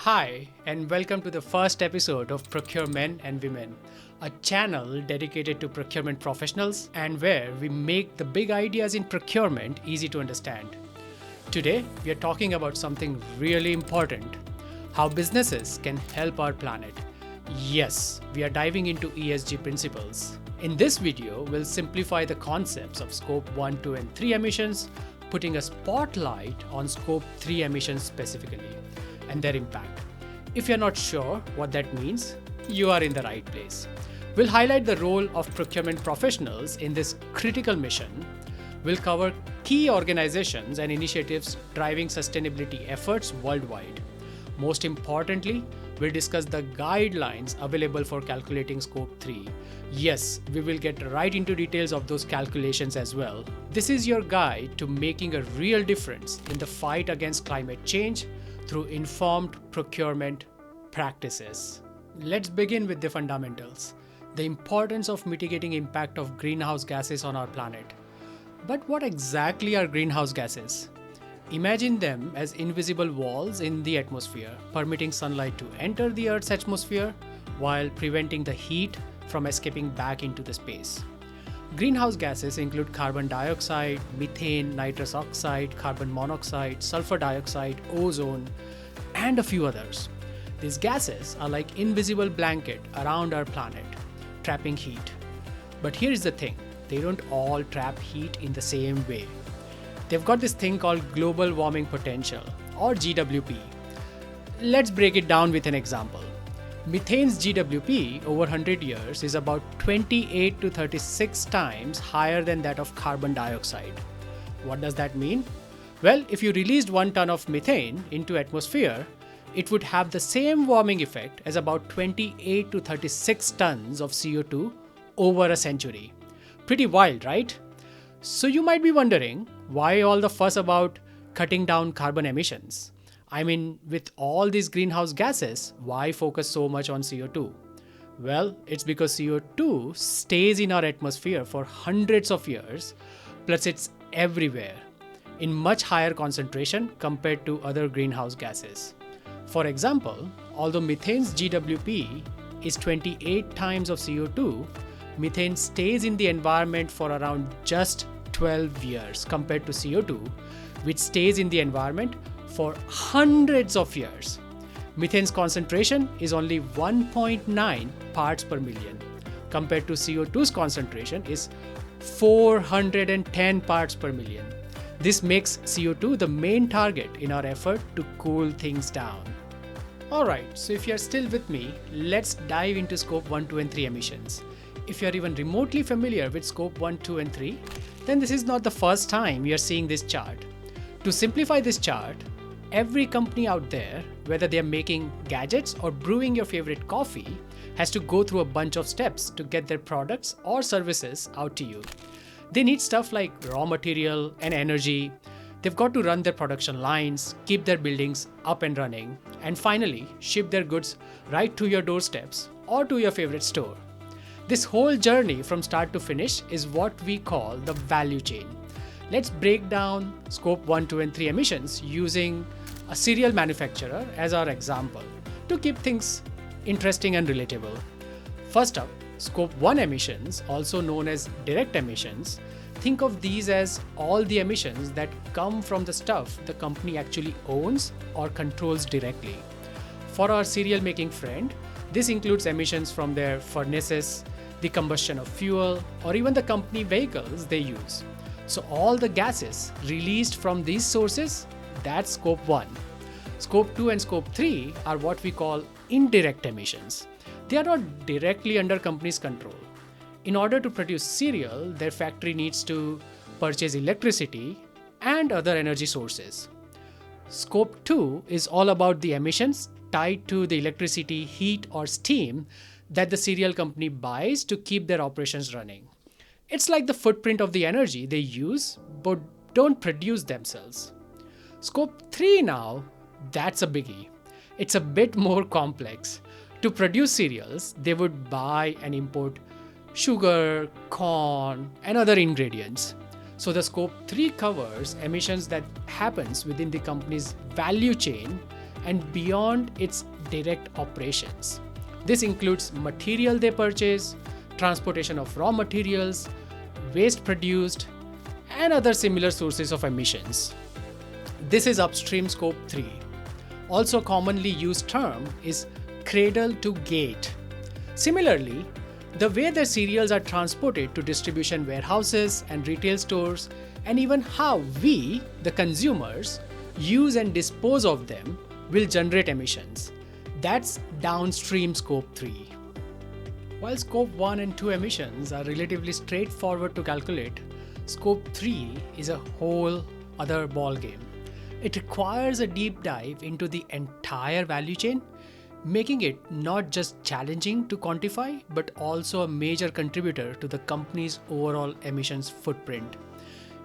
Hi, and welcome to the first episode of Procurement and Women, a channel dedicated to procurement professionals and where we make the big ideas in procurement easy to understand. Today, we are talking about something really important: how businesses can help our planet. Yes, we are diving into ESG principles. In this video, we'll simplify the concepts of Scope 1, 2, and 3 emissions, putting a spotlight on Scope 3 emissions specifically and their impact. If you're not sure what that means, you are in the right place. We'll highlight the role of procurement professionals in this critical mission. We'll cover key organizations and initiatives driving sustainability efforts worldwide. Most importantly, we'll discuss the guidelines available for calculating Scope 3. Yes, we will get right into details of those calculations as well. This is your guide to making a real difference in the fight against climate change through informed procurement practices. Let's begin with the fundamentals. The importance of mitigating impact of greenhouse gases on our planet. But what exactly are greenhouse gases? Imagine them as invisible walls in the atmosphere, permitting sunlight to enter the Earth's atmosphere while preventing the heat from escaping back into the space. Greenhouse gases include carbon dioxide, methane, nitrous oxide, carbon monoxide, sulfur dioxide, ozone, and a few others. These gases are like invisible blanket around our planet, trapping heat. But here's the thing, they don't all trap heat in the same way. They've got this thing called global warming potential, or GWP. Let's break it down with an example. Methane's GWP over 100 years is about 28 to 36 times higher than that of carbon dioxide. What does that mean? Well, if you released 1 ton of methane into atmosphere, it would have the same warming effect as about 28 to 36 tons of CO2 over a century. Pretty wild, right? So you might be wondering, why all the fuss about cutting down carbon emissions? I mean, with all these greenhouse gases, why focus so much on CO2? Well, it's because CO2 stays in our atmosphere for hundreds of years, plus it's everywhere, in much higher concentration compared to other greenhouse gases. For example, although methane's GWP is 28 times of CO2, methane stays in the environment for around just 12 years compared to CO2, which stays in the environment for hundreds of years. Methane's concentration is only 1.9 parts per million, compared to CO2's concentration is 410 parts per million. This makes CO2 the main target in our effort to cool things down. Alright, so if you're still with me, let's dive into Scope 1, 2 and 3 emissions. If you're even remotely familiar with Scope 1, 2 and 3, then this is not the first time you're seeing this chart. To simplify this chart, every company out there, whether they're making gadgets or brewing your favorite coffee, has to go through a bunch of steps to get their products or services out to you. They need stuff like raw material and energy. They've got to run their production lines, keep their buildings up and running, and finally ship their goods right to your doorsteps or to your favorite store. This whole journey from start to finish is what we call the value chain. Let's break down Scope 1, 2 and 3 emissions using a cereal manufacturer as our example to keep things interesting and relatable. First up, Scope 1 emissions, also known as direct emissions. Think of these as all the emissions that come from the stuff the company actually owns or controls directly. For our cereal making friend, this includes emissions from their furnaces, the combustion of fuel, or even the company vehicles they use. So all the gases released from these sources, that's Scope 1. Scope 2 and Scope 3 are what we call indirect emissions. They are not directly under company's control. In order to produce cereal, their factory needs to purchase electricity and other energy sources. Scope 2 is all about the emissions tied to the electricity, heat, or steam that the cereal company buys to keep their operations running. It's like the footprint of the energy they use but don't produce themselves. Scope 3 now, that's a biggie. It's a bit more complex. To produce cereals, they would buy and import sugar, corn, and other ingredients. So the Scope 3 covers emissions that happens within the company's value chain and beyond its direct operations. This includes material they purchase, transportation of raw materials, waste produced, and other similar sources of emissions. This is upstream scope 3. Also commonly used term is cradle to gate. Similarly, the way their cereals are transported to distribution warehouses and retail stores, and even how we, the consumers, use and dispose of them will generate emissions. That's downstream scope 3. While scope 1 and 2 emissions are relatively straightforward to calculate, scope 3 is a whole other ballgame. It requires a deep dive into the entire value chain, making it not just challenging to quantify, but also a major contributor to the company's overall emissions footprint.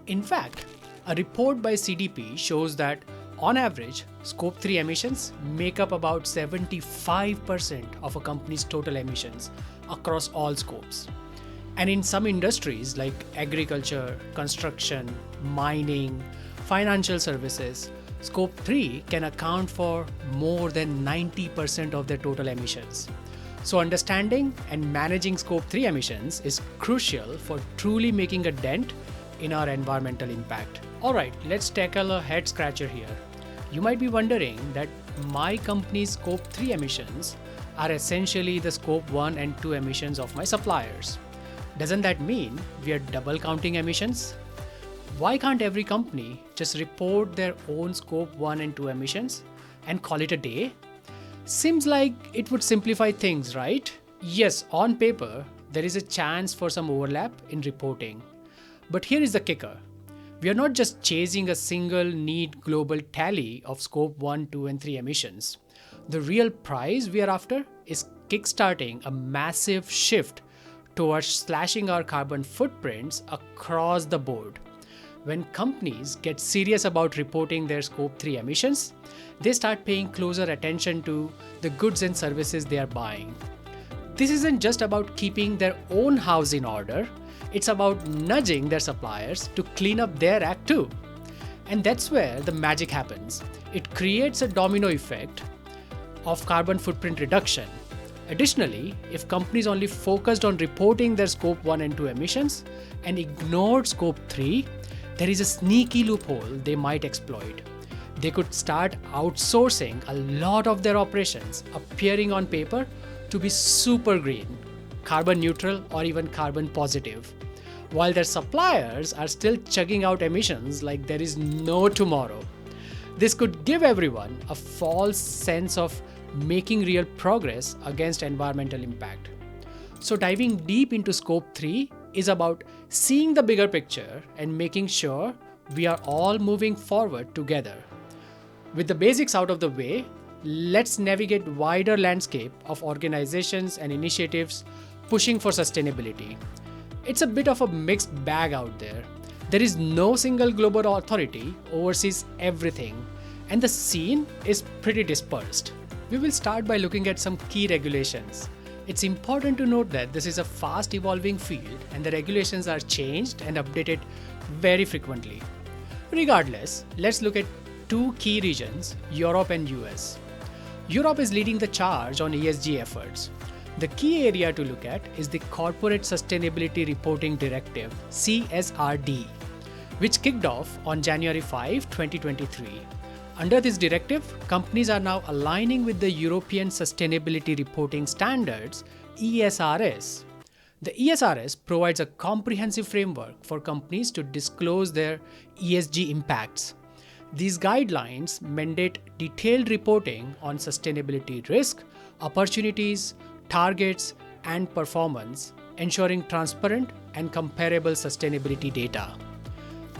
In fact, a report by CDP shows that on average, scope 3 emissions make up about 75% of a company's total emissions across all scopes. And in some industries like agriculture, construction, mining, financial services, scope 3 can account for more than 90% of their total emissions. So understanding and managing scope 3 emissions is crucial for truly making a dent in our environmental impact. Alright, let's tackle a head scratcher here. You might be wondering that my company's scope 3 emissions are essentially the scope 1 and 2 emissions of my suppliers. Doesn't that mean we are double counting emissions? Why can't every company just report their own scope 1 and 2 emissions and call it a day? Seems like it would simplify things, right? Yes, on paper, there is a chance for some overlap in reporting. But here is the kicker. We are not just chasing a single neat global tally of scope 1, 2 and 3 emissions. The real prize we are after is kickstarting a massive shift towards slashing our carbon footprints across the board. When companies get serious about reporting their scope 3 emissions, they start paying closer attention to the goods and services they are buying. This isn't just about keeping their own house in order, it's about nudging their suppliers to clean up their act too. And that's where the magic happens. It creates a domino effect of carbon footprint reduction. Additionally, if companies only focused on reporting their scope 1 and 2 emissions and ignored scope 3, there is a sneaky loophole they might exploit. They could start outsourcing a lot of their operations, appearing on paper to be super green, carbon neutral, or even carbon positive, while their suppliers are still chugging out emissions like there is no tomorrow. This could give everyone a false sense of making real progress against environmental impact. So diving deep into scope 3 is about seeing the bigger picture and making sure we are all moving forward together. With the basics out of the way, let's navigate wider landscape of organizations and initiatives pushing for sustainability. It's a bit of a mixed bag out there. There is no single global authority oversees everything, and the scene is pretty dispersed. We will start by looking at some key regulations. It's important to note that this is a fast evolving field and the regulations are changed and updated very frequently. Regardless, let's look at two key regions, Europe and US. Europe is leading the charge on ESG efforts. The key area to look at is the Corporate Sustainability Reporting Directive, CSRD, which kicked off on January 5, 2023. Under this directive, companies are now aligning with the European Sustainability Reporting Standards, ESRS. The ESRS provides a comprehensive framework for companies to disclose their ESG impacts. These guidelines mandate detailed reporting on sustainability risk, opportunities, targets, and performance, ensuring transparent and comparable sustainability data.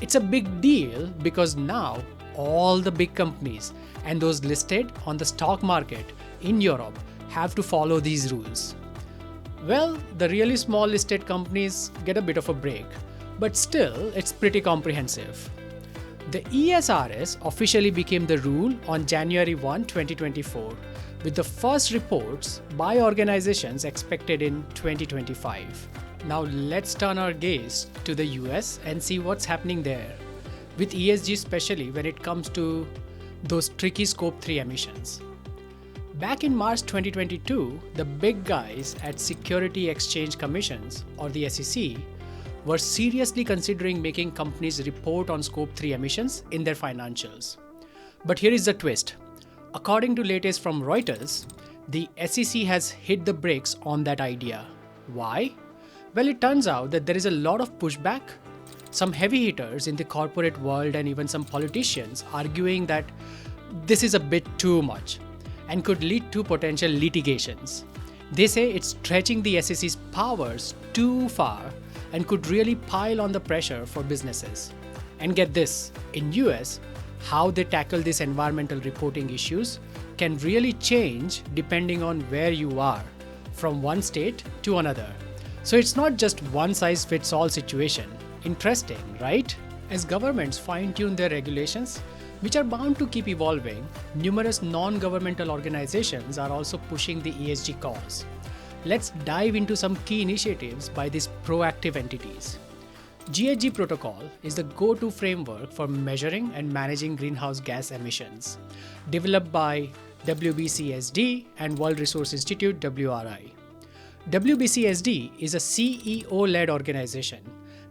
It's a big deal because now all the big companies and those listed on the stock market in Europe have to follow these rules. Well, the really small listed companies get a bit of a break, but still it's pretty comprehensive. The ESRS officially became the rule on January 1, 2024, with the first reports by organizations expected in 2025. Now let's turn our gaze to the US and see what's happening there. With ESG, especially when it comes to those tricky Scope 3 emissions. Back in March 2022, the big guys at Security Exchange Commissions, or the SEC, were seriously considering making companies report on Scope 3 emissions in their financials. But here is the twist. According to latest from Reuters, the SEC has hit the brakes on that idea. Why? Well, it turns out that there is a lot of pushback. Some heavy hitters in the corporate world and even some politicians arguing that this is a bit too much and could lead to potential litigations. They say it's stretching the SEC's powers too far and could really pile on the pressure for businesses. And get this, in US, how they tackle these environmental reporting issues can really change depending on where you are, from one state to another. So it's not just one size fits all situation. Interesting, right? As governments fine-tune their regulations, which are bound to keep evolving, numerous non-governmental organizations are also pushing the ESG cause. Let's dive into some key initiatives by these proactive entities. GHG protocol is the go-to framework for measuring and managing greenhouse gas emissions, developed by WBCSD and World Resource Institute WRI. WBCSD is a CEO-led organization.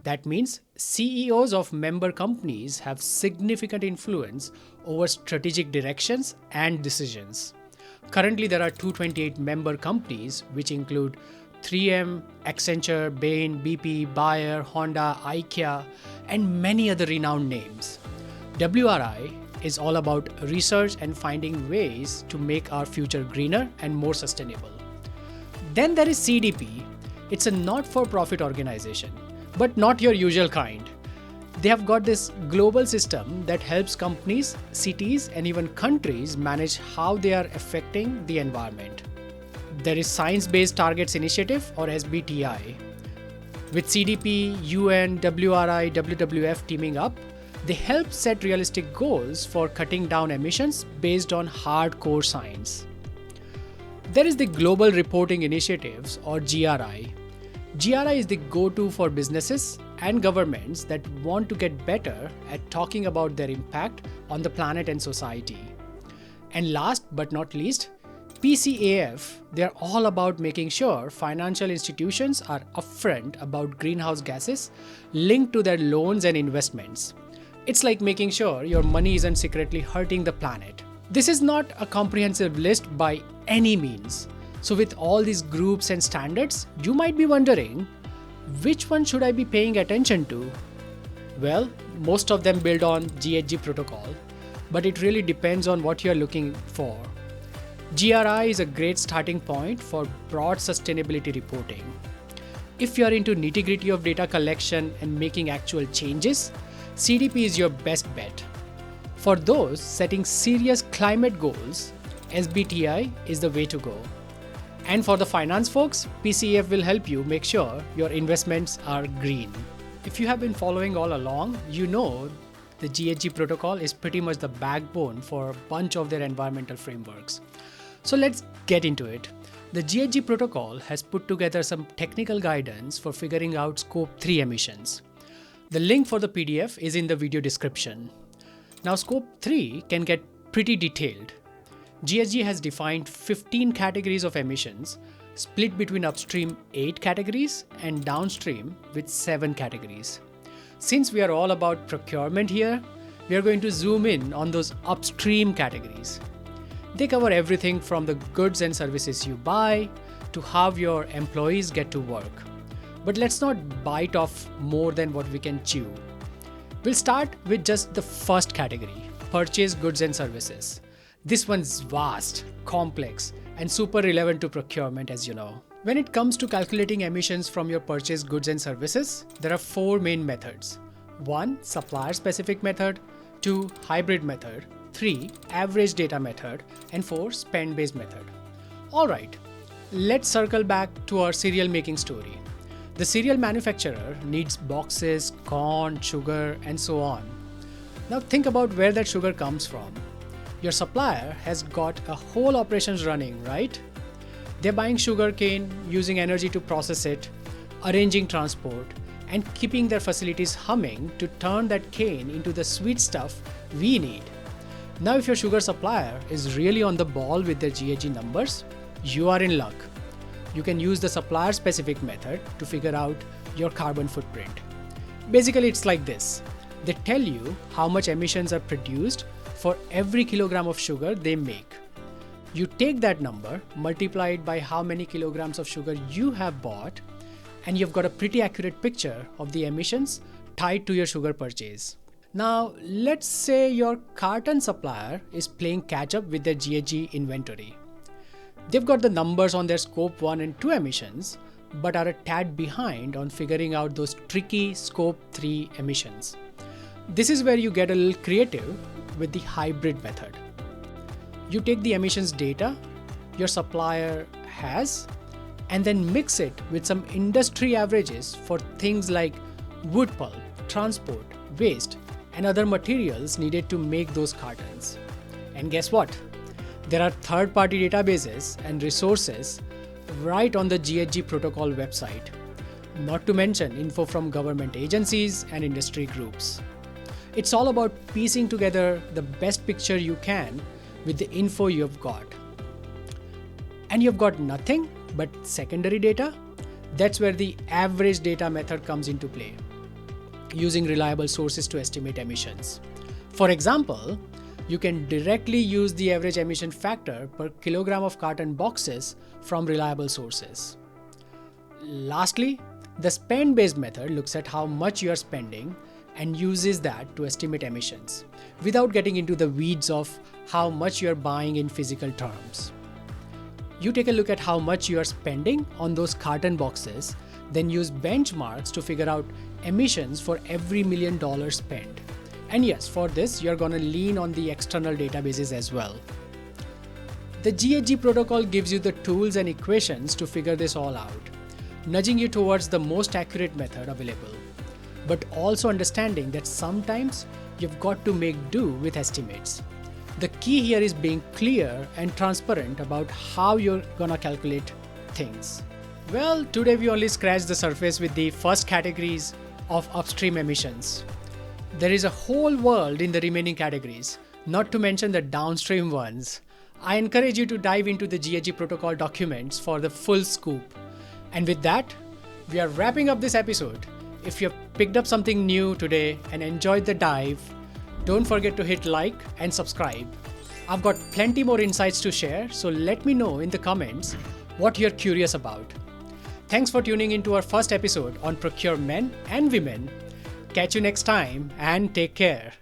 That means CEOs of member companies have significant influence over strategic directions and decisions. Currently, there are 228 member companies, which include 3M, Accenture, Bain, BP, Bayer, Honda, IKEA, and many other renowned names. WRI is all about research and finding ways to make our future greener and more sustainable. Then there is CDP. It's a not-for-profit organization, but not your usual kind. They have got this global system that helps companies, cities, and even countries manage how they are affecting the environment. There is Science-Based Targets Initiative, or SBTI. With CDP, UN, WRI, WWF teaming up, they help set realistic goals for cutting down emissions based on hardcore science. There is the Global Reporting Initiatives, or GRI. GRI is the go-to for businesses and governments that want to get better at talking about their impact on the planet and society. And last but not least, PCAF, they're all about making sure financial institutions are upfront about greenhouse gases linked to their loans and investments. It's like making sure your money isn't secretly hurting the planet. This is not a comprehensive list by any means. So with all these groups and standards, you might be wondering, which one should I be paying attention to? Well, most of them build on GHG protocol, but it really depends on what you're looking for. GRI is a great starting point for broad sustainability reporting. If you're into nitty-gritty of data collection and making actual changes, CDP is your best bet. For those setting serious climate goals, SBTI is the way to go. And for the finance folks, PCF will help you make sure your investments are green. If you have been following all along, you know the GHG protocol is pretty much the backbone for a bunch of their environmental frameworks. So let's get into it. The GHG protocol has put together some technical guidance for figuring out Scope 3 emissions. The link for the PDF is in the video description. Now, Scope 3 can get pretty detailed. GHG has defined 15 categories of emissions, split between upstream 8 categories and downstream with 7 categories. Since we are all about procurement here, we are going to zoom in on those upstream categories. They cover everything from the goods and services you buy to how your employees get to work. But let's not bite off more than what we can chew. We'll start with just the first category, purchase goods and services. This one's vast, complex, and super relevant to procurement, as you know. When it comes to calculating emissions from your purchased goods and services, there are 4 main methods. 1. Supplier-specific method. 2. Hybrid method. 3. Average data method. And 4. Spend-based method. Alright, let's circle back to our cereal making story. The cereal manufacturer needs boxes, corn, sugar, and so on. Now think about where that sugar comes from. Your supplier has got a whole operations running, right? They're buying sugar cane, using energy to process it, arranging transport, and keeping their facilities humming to turn that cane into the sweet stuff we need. Now, if your sugar supplier is really on the ball with their GHG numbers, you are in luck. You can use the supplier specific method to figure out your carbon footprint. Basically, it's like this. They tell you how much emissions are produced for every kilogram of sugar they make. You take that number, multiply it by how many kilograms of sugar you have bought, and you've got a pretty accurate picture of the emissions tied to your sugar purchase. Now, let's say your carton supplier is playing catch up with their GHG inventory. They've got the numbers on their Scope 1 and 2 emissions, but are a tad behind on figuring out those tricky Scope 3 emissions. This is where you get a little creative with the hybrid method. You take the emissions data your supplier has and then mix it with some industry averages for things like wood pulp, transport, waste, and other materials needed to make those cartons. And guess what? There are third-party databases and resources right on the GHG protocol website, not to mention info from government agencies and industry groups. It's all about piecing together the best picture you can with the info you've got. And you've got nothing but secondary data? That's where the average data method comes into play, using reliable sources to estimate emissions. For example, you can directly use the average emission factor per kilogram of carton boxes from reliable sources. Lastly, the spend-based method looks at how much you are spending and uses that to estimate emissions, without getting into the weeds of how much you are buying in physical terms. You take a look at how much you are spending on those carton boxes, then use benchmarks to figure out emissions for every $1 million spent. And yes, for this, you're gonna lean on the external databases as well. The GHG protocol gives you the tools and equations to figure this all out, nudging you towards the most accurate method available, but also understanding that sometimes you've got to make do with estimates. The key here is being clear and transparent about how you're gonna calculate things. Well, today we only scratched the surface with the first categories of upstream emissions. There is a whole world in the remaining categories, not to mention the downstream ones. I encourage you to dive into the GHG protocol documents for the full scoop. And with that, we are wrapping up this episode. If you have picked up something new today and enjoyed the dive, don't forget to hit like and subscribe. I've got plenty more insights to share, so let me know in the comments what you're curious about. Thanks for tuning into our first episode on Procure Men and Women. Catch you next time and take care.